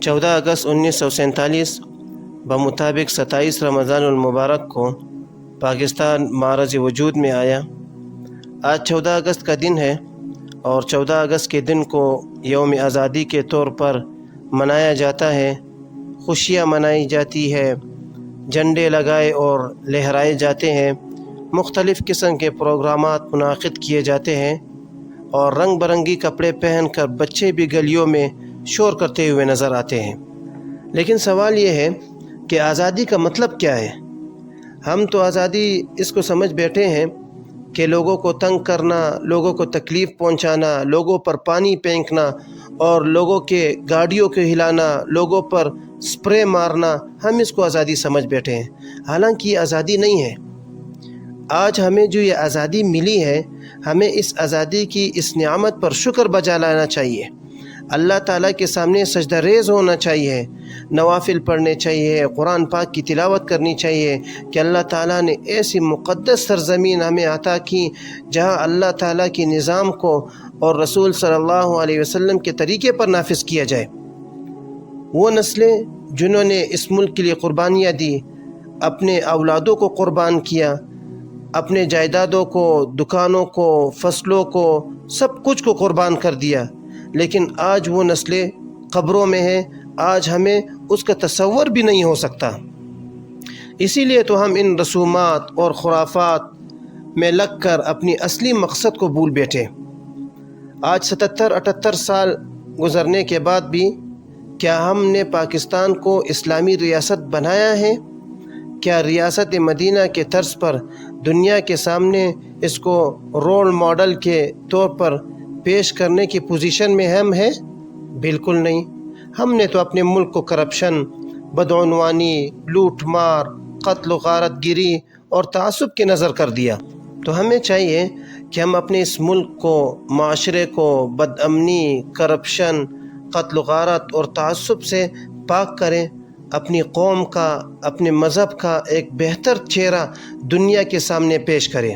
14 اگست 1947 بمطابق 27 رمضان المبارک کو پاکستان معرض وجود میں آیا۔ آج 14 اگست کا دن ہے اور 14 اگست کے دن کو یوم آزادی کے طور پر منایا جاتا ہے، خوشیاں منائی جاتی ہے، جھنڈے لگائے اور لہرائے جاتے ہیں، مختلف قسم کے پروگرامات منعقد کیے جاتے ہیں اور رنگ برنگی کپڑے پہن کر بچے بھی گلیوں میں شور کرتے ہوئے نظر آتے ہیں۔ لیکن سوال یہ ہے کہ آزادی کا مطلب کیا ہے؟ ہم تو آزادی اس کو سمجھ بیٹھے ہیں کہ لوگوں کو تنگ کرنا، لوگوں کو تکلیف پہنچانا، لوگوں پر پانی پھینکنا اور لوگوں کے گاڑیوں کو ہلانا، لوگوں پر سپرے مارنا، ہم اس کو آزادی سمجھ بیٹھے ہیں۔ حالانکہ یہ آزادی نہیں ہے۔ آج ہمیں جو یہ آزادی ملی ہے، ہمیں اس آزادی کی اس نعمت پر شکر بجا لانا چاہیے، اللہ تعالیٰ کے سامنے سجدہ ریز ہونا چاہیے، نوافل پڑھنے چاہیے، قرآن پاک کی تلاوت کرنی چاہیے کہ اللہ تعالیٰ نے ایسی مقدس سرزمین ہمیں عطا کی جہاں اللہ تعالیٰ کی نظام کو اور رسول صلی اللہ علیہ وسلم کے طریقے پر نافذ کیا جائے۔ وہ نسلیں جنہوں نے اس ملک کے لیے قربانیاں دی، اپنے اولادوں کو قربان کیا، اپنے جائیدادوں کو، دکانوں کو، فصلوں کو، سب کچھ کو قربان کر دیا، لیکن آج وہ نسلیں قبروں میں ہیں، آج ہمیں اس کا تصور بھی نہیں ہو سکتا۔ اسی لیے تو ہم ان رسومات اور خرافات میں لگ کر اپنی اصلی مقصد کو بھول بیٹھے۔ آج 77-78 سال گزرنے کے بعد بھی کیا ہم نے پاکستان کو اسلامی ریاست بنایا ہے؟ کیا ریاست مدینہ کے طرز پر دنیا کے سامنے اس کو رول ماڈل کے طور پر پیش کرنے کی پوزیشن میں ہم ہیں؟ بالکل نہیں۔ ہم نے تو اپنے ملک کو کرپشن، بدعنوانی، لوٹ مار، قتل و غارت گیری اور تعصب کی نظر کر دیا۔ تو ہمیں چاہیے کہ ہم اپنے اس ملک کو، معاشرے کو بد امنی، کرپشن، قتل و غارت اور تعصب سے پاک کریں، اپنی قوم کا، اپنے مذہب کا ایک بہتر چہرہ دنیا کے سامنے پیش کریں۔